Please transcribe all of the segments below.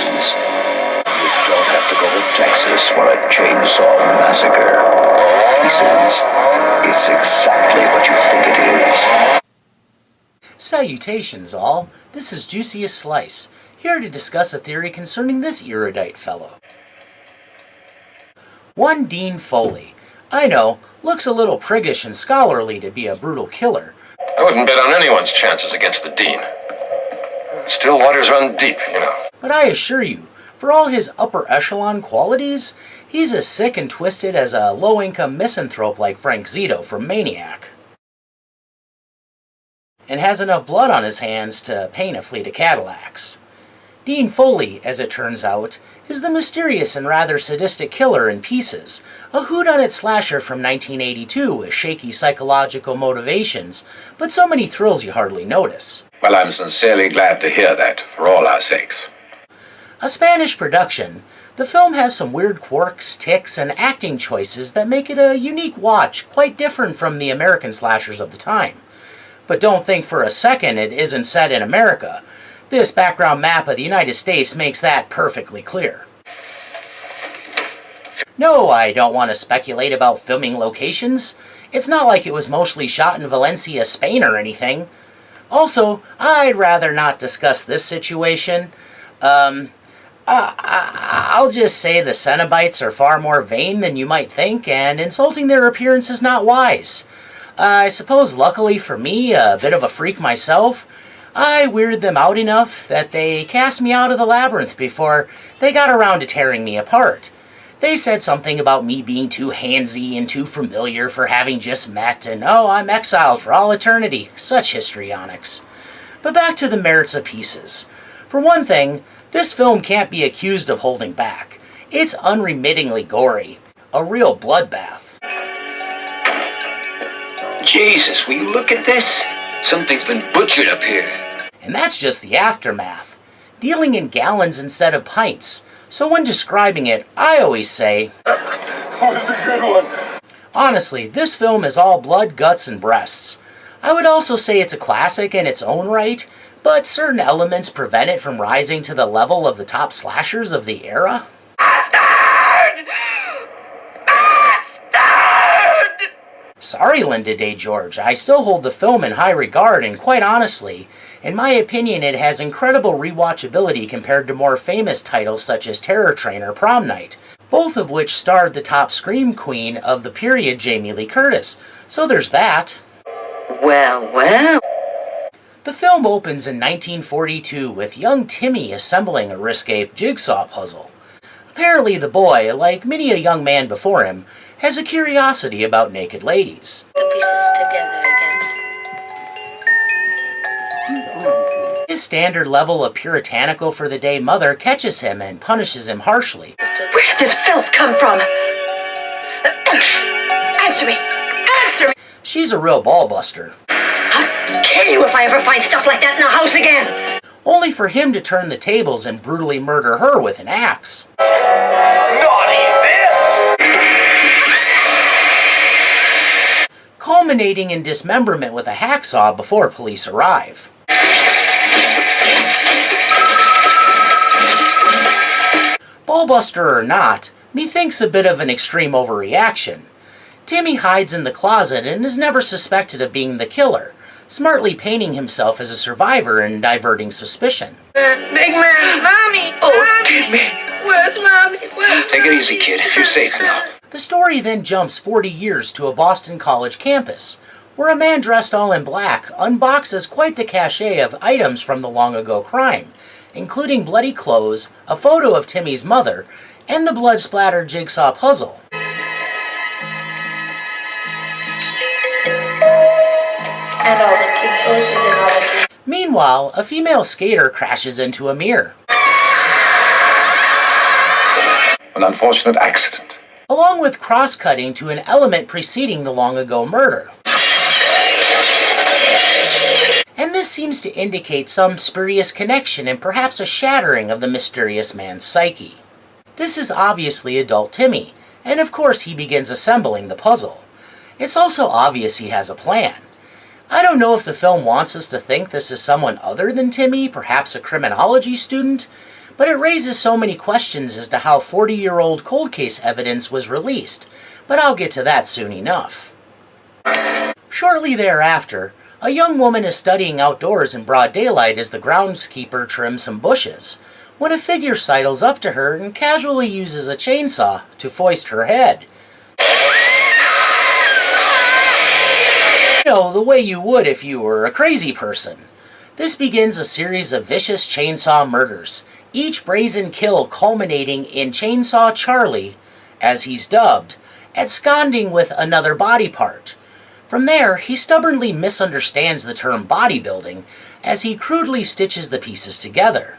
pieces. You don't have to go to Texas for a chainsaw massacre. Pieces. It's exactly what you think it is. Salutations all, this is Juiciest Slice, here to discuss a theory concerning this erudite fellow. One Dean Foley. I know, looks a little priggish and scholarly to be a brutal killer. I wouldn't bet on anyone's chances against the Dean. Still waters run deep, you know. But I assure you, for all his upper echelon qualities, he's as sick and twisted as a low-income misanthrope like Frank Zito from Maniac. And has enough blood on his hands to paint a fleet of Cadillacs. Dean Foley, as it turns out, is the mysterious and rather sadistic killer in Pieces, a whodunit slasher from 1982 with shaky psychological motivations, but so many thrills you hardly notice. Well, I'm sincerely glad to hear that, for all our sakes. A Spanish production, the film has some weird quirks, tics, and acting choices that make it a unique watch, quite different from the American slashers of the time. But don't think for a second it isn't set in America. This background map of the United States makes that perfectly clear. No, I don't want to speculate about filming locations. It's not like it was mostly shot in Valencia, Spain or anything. Also, I'd rather not discuss this situation. I'll just say the Cenobites are far more vain than you might think, and insulting their appearance is not wise. I suppose luckily for me, a bit of a freak myself, I weirded them out enough that they cast me out of the labyrinth before they got around to tearing me apart. They said something about me being too handsy and too familiar for having just met, and oh, I'm exiled for all eternity. Such histrionics. But back to the merits of Pieces. For one thing, this film can't be accused of holding back. It's unremittingly gory. A real bloodbath. Jesus, will you look at this? Something's been butchered up here. And that's just the aftermath. Dealing in gallons instead of pints. So when describing it, I always say, That was a good one. Honestly, this film is all blood, guts, and breasts. I would also say it's a classic in its own right, but certain elements prevent it from rising to the level of the top slashers of the era. Bastard! Bastard! Sorry, Linda Day George, I still hold the film in high regard, and quite honestly, in my opinion it has incredible rewatchability compared to more famous titles such as Terror Train or Prom Night, both of which starred the top scream queen of the period, Jamie Lee Curtis. So there's that. Well, well. The film opens in 1942 with young Timmy assembling a risque jigsaw puzzle. Apparently the boy, like many a young man before him, has a curiosity about naked ladies. The pieces together again. His standard level of puritanical for the day mother catches him and punishes him harshly. Where did this filth come from? Answer me! Answer me! She's a real ballbuster. I'll kill you if I ever find stuff like that in the house again! Only for him to turn the tables and brutally murder her with an axe. Naughty Culminating in dismemberment with a hacksaw before police arrive. Ballbuster or not, methinks a bit of an extreme overreaction. Timmy hides in the closet and is never suspected of being the killer, smartly painting himself as a survivor and diverting suspicion. Big man, Mommy! Oh, Timmy! Where's Mommy? Take it easy, kid. You're safe now. The story then jumps 40 years to a Boston college campus, where a man dressed all in black unboxes quite the cachet of items from the long-ago crime, including bloody clothes, a photo of Timmy's mother, and the blood-splattered jigsaw puzzle. And all the key sources and all the key. Meanwhile, a female skater crashes into a mirror. An unfortunate accident. Along with cross-cutting to an element preceding the long-ago murder. And this seems to indicate some spurious connection and perhaps a shattering of the mysterious man's psyche. This is obviously adult Timmy, and of course he begins assembling the puzzle. It's also obvious he has a plan. I don't know if the film wants us to think this is someone other than Timmy, perhaps a criminology student, but it raises so many questions as to how 40-year-old cold case evidence was released, but I'll get to that soon enough. Shortly thereafter, a young woman is studying outdoors in broad daylight as the groundskeeper trims some bushes, when a figure sidles up to her and casually uses a chainsaw to foist her head. You know, the way you would if you were a crazy person. This begins a series of vicious chainsaw murders, each brazen kill culminating in Chainsaw Charlie, as he's dubbed, absconding with another body part. From there, he stubbornly misunderstands the term bodybuilding as he crudely stitches the pieces together.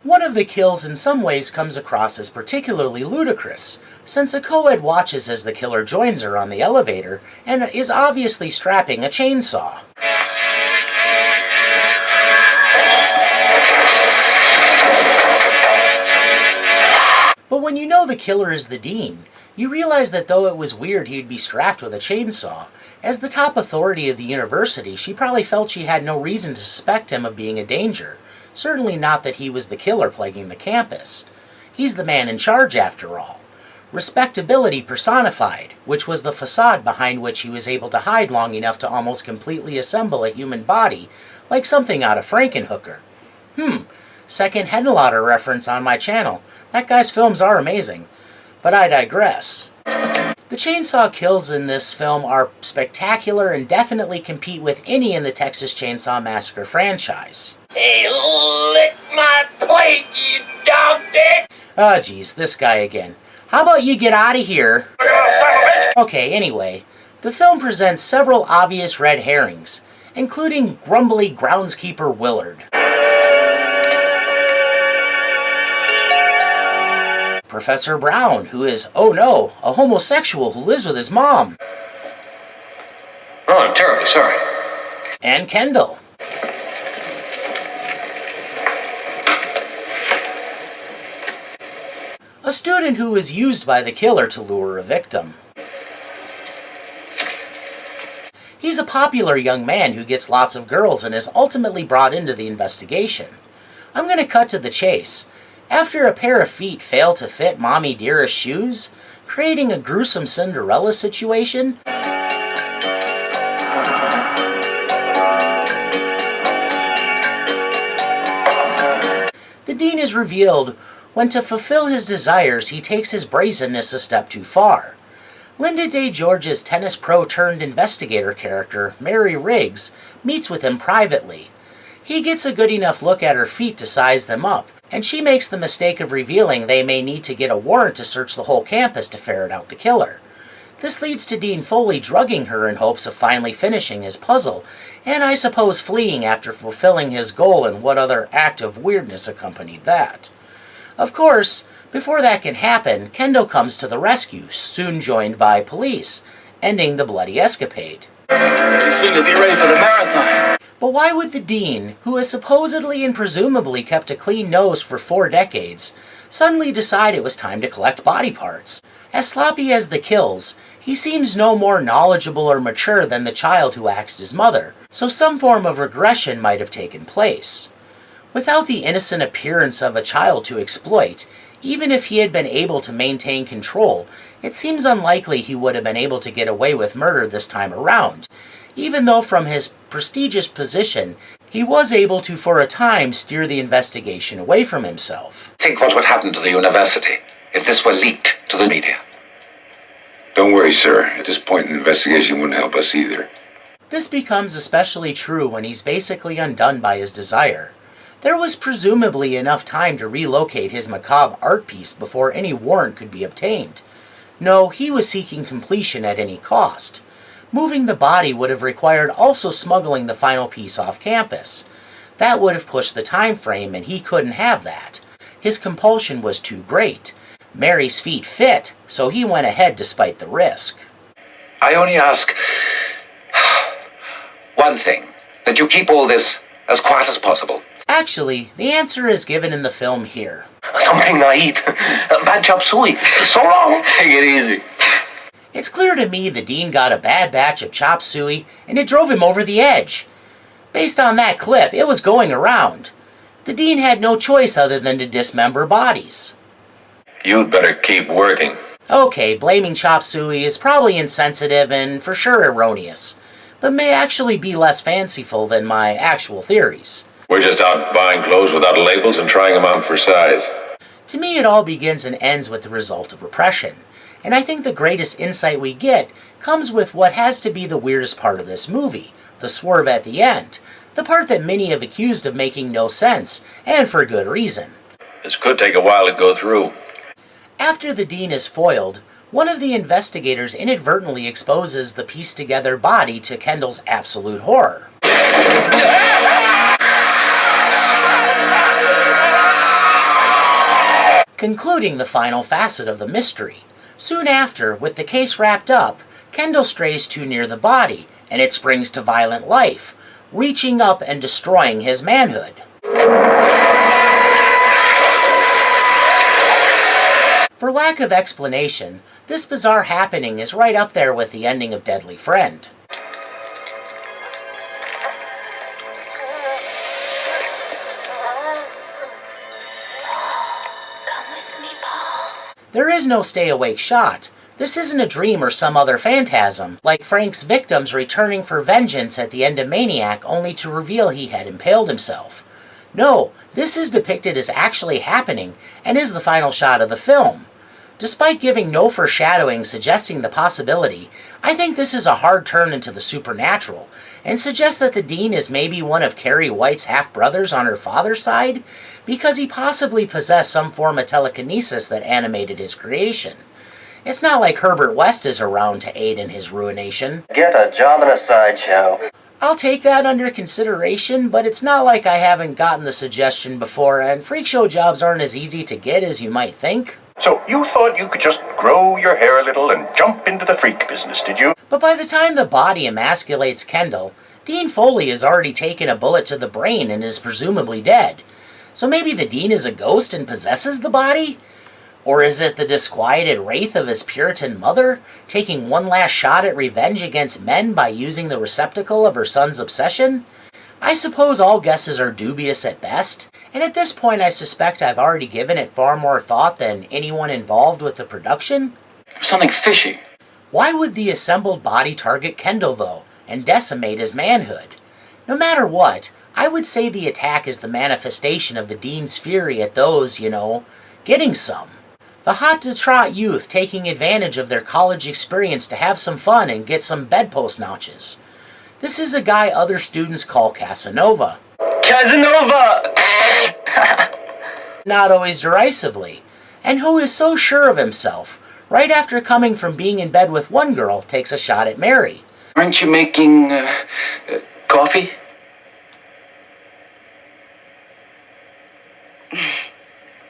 One of the kills in some ways comes across as particularly ludicrous, since a co-ed watches as the killer joins her on the elevator and is obviously strapping a chainsaw. But when you know the killer is the dean, you realize that though it was weird he'd be strapped with a chainsaw, as the top authority of the university, she probably felt she had no reason to suspect him of being a danger. Certainly not that he was the killer plaguing the campus. He's the man in charge after all. Respectability personified, which was the facade behind which he was able to hide long enough to almost completely assemble a human body, like something out of Frankenhooker. Second Henlotter reference on my channel. That guy's films are amazing. But I digress. The chainsaw kills in this film are spectacular and definitely compete with any in the Texas Chainsaw Massacre franchise. Hey, lick my plate, you dog dick! Oh geez, this guy again. How about you get out of here? Okay, anyway, the film presents several obvious red herrings, including grumbly groundskeeper Willard, Professor Brown, who is, oh no, a homosexual who lives with his mom, Oh, I'm terribly sorry. and Kendall. A student who is used by the killer to lure a victim. He's a popular young man who gets lots of girls and is ultimately brought into the investigation. I'm going to cut to the chase. After a pair of feet fail to fit Mommy Dearest's shoes, creating a gruesome Cinderella situation, the dean is revealed when, to fulfill his desires, he takes his brazenness a step too far. Linda Day George's tennis pro turned investigator character, Mary Riggs, meets with him privately. He gets a good enough look at her feet to size them up, and she makes the mistake of revealing they may need to get a warrant to search the whole campus to ferret out the killer. This leads to Dean Foley drugging her in hopes of finally finishing his puzzle, and I suppose fleeing after fulfilling his goal, and what other act of weirdness accompanied that. Of course, before that can happen, Kendo comes to the rescue, soon joined by police, ending the bloody escapade. You seem to be ready for the marathon. But why would the dean, who has supposedly and presumably kept a clean nose for 4 decades, suddenly decide it was time to collect body parts? As sloppy as the kills, he seems no more knowledgeable or mature than the child who axed his mother, so some form of regression might have taken place. Without the innocent appearance of a child to exploit, even if he had been able to maintain control, it seems unlikely he would have been able to get away with murder this time around, even though from his prestigious position, he was able to for a time steer the investigation away from himself. Think what would happen to the university if this were leaked to the media. Don't worry, sir. At this point, an investigation wouldn't help us either. This becomes especially true when he's basically undone by his desire. There was presumably enough time to relocate his macabre art piece before any warrant could be obtained. No, he was seeking completion at any cost. Moving the body would have required also smuggling the final piece off campus. That would have pushed the time frame, and he couldn't have that. His compulsion was too great. Mary's feet fit, so he went ahead despite the risk. I only ask one thing, that you keep all this as quiet as possible. Actually, the answer is given in the film here. Something I eat. Bad chop suey. So long. Take it easy. It's clear to me the dean got a bad batch of chop suey, and it drove him over the edge. Based on that clip, it was going around. The dean had no choice other than to dismember bodies. You'd better keep working. Okay, blaming Chop Suey is probably insensitive and for sure erroneous, but may actually be less fanciful than my actual theories. We're just out buying clothes without labels and trying them on for size. To me, it all begins and ends with the result of repression, and I think the greatest insight we get comes with what has to be the weirdest part of this movie, the swerve at the end, the part that many have accused of making no sense, and for good reason. This could take a while to go through. After the dean is foiled, one of the investigators inadvertently exposes the pieced-together body to Kendall's absolute horror. Concluding the final facet of the mystery. Soon after, with the case wrapped up, Kendall strays too near the body, and it springs to violent life, reaching up and destroying his manhood. For lack of explanation, this bizarre happening is right up there with the ending of Deadly Friend. There is no stay awake shot. This isn't a dream or some other phantasm, like Frank's victims returning for vengeance at the end of Maniac only to reveal he had impaled himself. No, this is depicted as actually happening and is the final shot of the film. Despite giving no foreshadowing suggesting the possibility, I think this is a hard turn into the supernatural, and suggests that the dean is maybe one of Carrie White's half-brothers on her father's side, because he possibly possessed some form of telekinesis that animated his creation. It's not like Herbert West is around to aid in his ruination. Get a job in a sideshow. I'll take that under consideration, but it's not like I haven't gotten the suggestion before, and freak show jobs aren't as easy to get as you might think. So you thought you could just grow your hair a little and jump into the freak business, did you? But by the time the body emasculates Kendall, Dean Foley has already taken a bullet to the brain and is presumably dead. So maybe the dean is a ghost and possesses the body? Or is it the disquieted wraith of his Puritan mother, taking one last shot at revenge against men by using the receptacle of her son's obsession? I suppose all guesses are dubious at best, and at this point I suspect I've already given it far more thought than anyone involved with the production. Something fishy. Why would the assembled body target Kendall, though, and decimate his manhood? No matter what, I would say the attack is the manifestation of the dean's fury at those, getting some. The hot-to-trot youth taking advantage of their college experience to have some fun and get some bedpost notches. This is a guy other students call Casanova. Casanova! Not always derisively, and who is so sure of himself, right after coming from being in bed with one girl, takes a shot at Mary. Aren't you making coffee?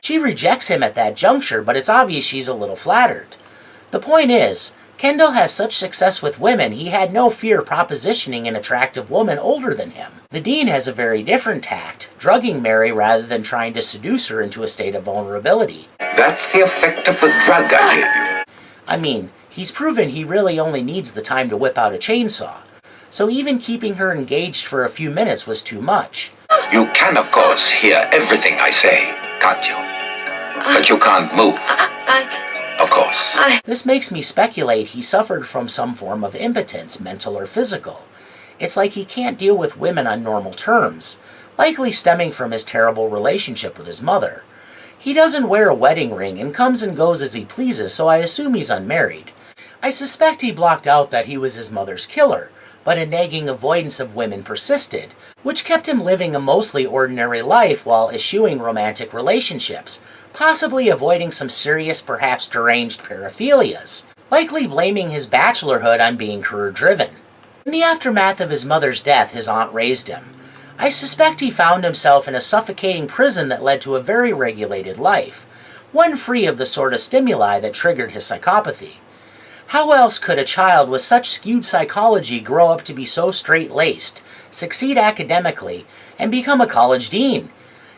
She rejects him at that juncture, but it's obvious she's a little flattered. The point is, Kendall has such success with women, he had no fear propositioning an attractive woman older than him. The dean has a very different tact, drugging Mary rather than trying to seduce her into a state of vulnerability. That's the effect of the drug I gave you. I mean, he's proven he really only needs the time to whip out a chainsaw. So even keeping her engaged for a few minutes was too much. You can, of course, hear everything I say, can't you? But you can't move. Of course. This makes me speculate he suffered from some form of impotence, mental or physical. It's like he can't deal with women on normal terms, likely stemming from his terrible relationship with his mother. He doesn't wear a wedding ring and comes and goes as he pleases, so I assume he's unmarried. I suspect he blocked out that he was his mother's killer, but a nagging avoidance of women persisted, which kept him living a mostly ordinary life while eschewing romantic relationships, possibly avoiding some serious, perhaps deranged paraphilias, likely blaming his bachelorhood on being career-driven. In the aftermath of his mother's death, his aunt raised him. I suspect he found himself in a suffocating prison that led to a very regulated life, one free of the sort of stimuli that triggered his psychopathy. How else could a child with such skewed psychology grow up to be so straight-laced, succeed academically, and become a college dean?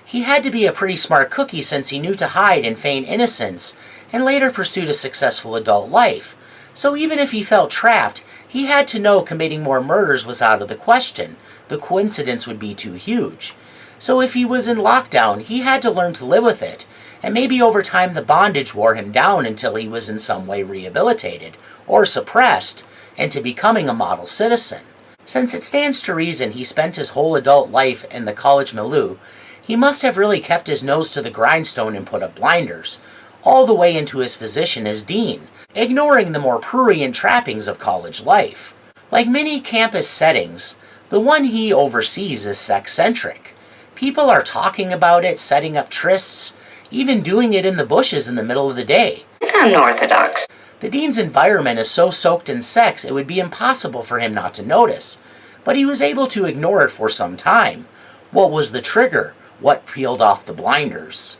He had to be a pretty smart cookie since he knew to hide and feign innocence, and later pursued a successful adult life. So even if he felt trapped, he had to know committing more murders was out of the question, the coincidence would be too huge. So if he was in lockdown, he had to learn to live with it, and maybe over time the bondage wore him down until he was in some way rehabilitated, or suppressed, into becoming a model citizen. Since it stands to reason he spent his whole adult life in the college milieu, he must have really kept his nose to the grindstone and put up blinders, all the way into his position as dean, ignoring the more prurient trappings of college life. Like many campus settings, the one he oversees is sex-centric. People are talking about it, setting up trysts, even doing it in the bushes in the middle of the day. Unorthodox. The dean's environment is so soaked in sex it would be impossible for him not to notice, but he was able to ignore it for some time. What was the trigger? What peeled off the blinders?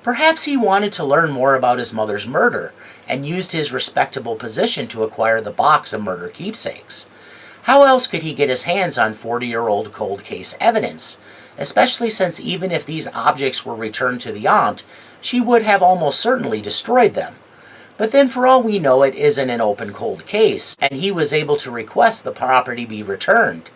Perhaps he wanted to learn more about his mother's murder and used his respectable position to acquire the box of murder keepsakes. How else could he get his hands on 40-year-old cold case evidence, especially since even if these objects were returned to the aunt, she would have almost certainly destroyed them. But then for all we know it isn't an open cold case, and he was able to request the property be returned.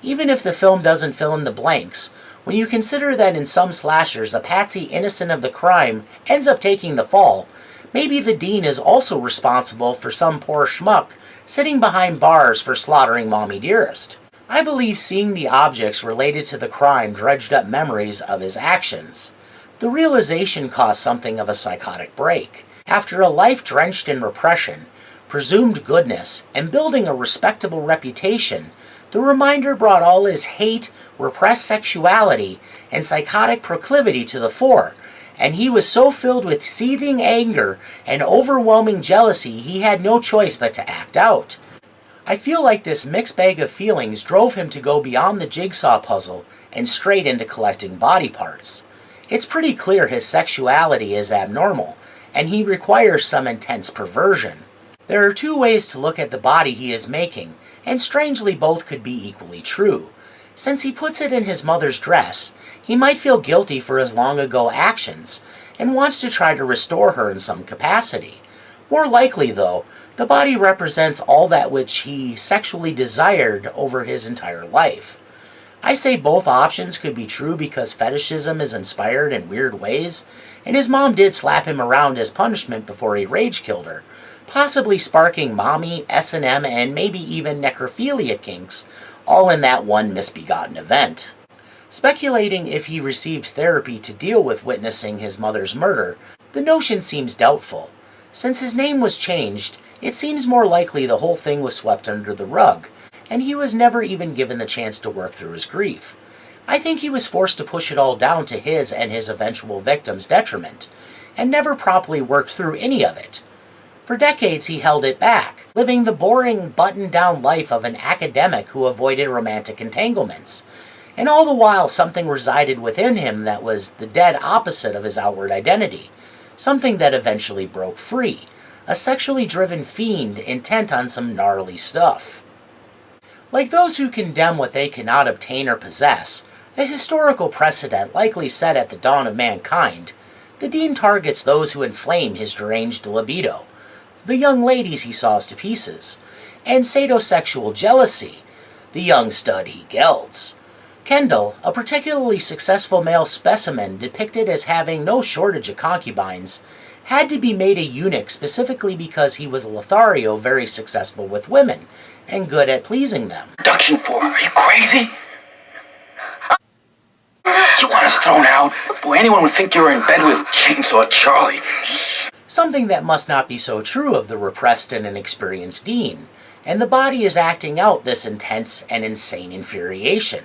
Even if the film doesn't fill in the blanks, when you consider that in some slashers a patsy innocent of the crime ends up taking the fall, maybe the dean is also responsible for some poor schmuck sitting behind bars for slaughtering Mommy Dearest. I believe seeing the objects related to the crime dredged up memories of his actions. The realization caused something of a psychotic break. After a life drenched in repression, presumed goodness, and building a respectable reputation, the reminder brought all his hate, repressed sexuality, and psychotic proclivity to the fore, and he was so filled with seething anger and overwhelming jealousy he had no choice but to act out. I feel like this mixed bag of feelings drove him to go beyond the jigsaw puzzle and straight into collecting body parts. It's pretty clear his sexuality is abnormal, and he requires some intense perversion. There are two ways to look at the body he is making, and strangely both could be equally true. Since he puts it in his mother's dress, he might feel guilty for his long ago actions, and wants to try to restore her in some capacity. More likely, though, the body represents all that which he sexually desired over his entire life. I say both options could be true because fetishism is inspired in weird ways, and his mom did slap him around as punishment before he rage-killed her, possibly sparking mommy, S&M, and maybe even necrophilia kinks, all in that one misbegotten event. Speculating if he received therapy to deal with witnessing his mother's murder, the notion seems doubtful. Since his name was changed, it seems more likely the whole thing was swept under the rug, and he was never even given the chance to work through his grief. I think he was forced to push it all down to his and his eventual victim's detriment, and never properly worked through any of it. For decades he held it back, living the boring, buttoned-down life of an academic who avoided romantic entanglements, and all the while something resided within him that was the dead opposite of his outward identity, something that eventually broke free, a sexually driven fiend intent on some gnarly stuff. Like those who condemn what they cannot obtain or possess, a historical precedent likely set at the dawn of mankind, the dean targets those who inflame his deranged libido, the young ladies he saws to pieces, and sadossexual jealousy, the young stud he gelds. Kendall, a particularly successful male specimen depicted as having no shortage of concubines, had to be made a eunuch specifically because he was a Lothario very successful with women, and good at pleasing them. Production form. Are you crazy? You want us thrown out? Boy, anyone would think you were in bed with Chainsaw Charlie. Something that must not be so true of the repressed and inexperienced dean, and the body is acting out this intense and insane infuriation.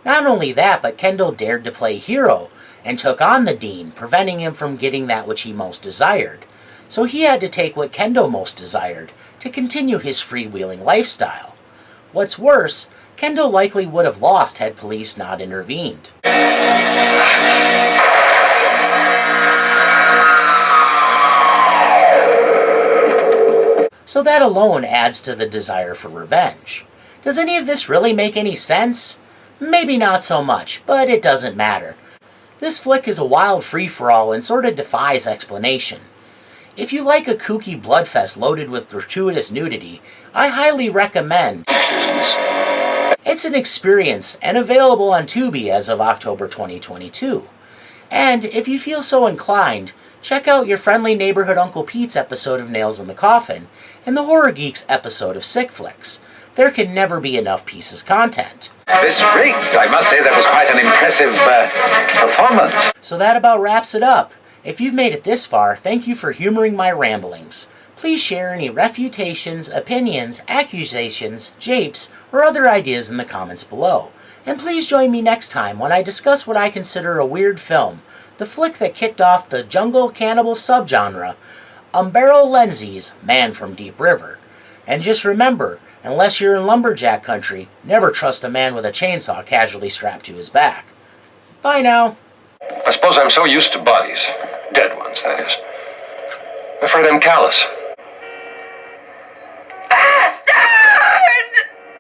Not only that, but Kendall dared to play hero, and took on the dean, preventing him from getting that which he most desired. So he had to take what Kendall most desired, to continue his freewheeling lifestyle. What's worse, Kendall likely would have lost had police not intervened. So that alone adds to the desire for revenge. Does any of this really make any sense? Maybe not so much, but it doesn't matter. This flick is a wild free-for-all and sort of defies explanation. If you like a kooky bloodfest loaded with gratuitous nudity, I highly recommend It's an experience and available on Tubi as of October 2022. And if you feel so inclined, check out your friendly neighborhood Uncle Pete's episode of Nails in the Coffin and the Horror Geeks episode of Sick Flicks. There can never be enough pieces content. This rigged. I must say that was quite an impressive performance. So that about wraps it up. If you've made it this far, thank you for humoring my ramblings. Please share any refutations, opinions, accusations, japes, or other ideas in the comments below. And please join me next time when I discuss what I consider a weird film, the flick that kicked off the jungle cannibal subgenre, Umberto Lenzi's Man from Deep River. And just remember, unless you're in lumberjack country, never trust a man with a chainsaw casually strapped to his back. Bye now. I suppose I'm so used to bodies, dead ones, that is. I'm afraid I'm callous.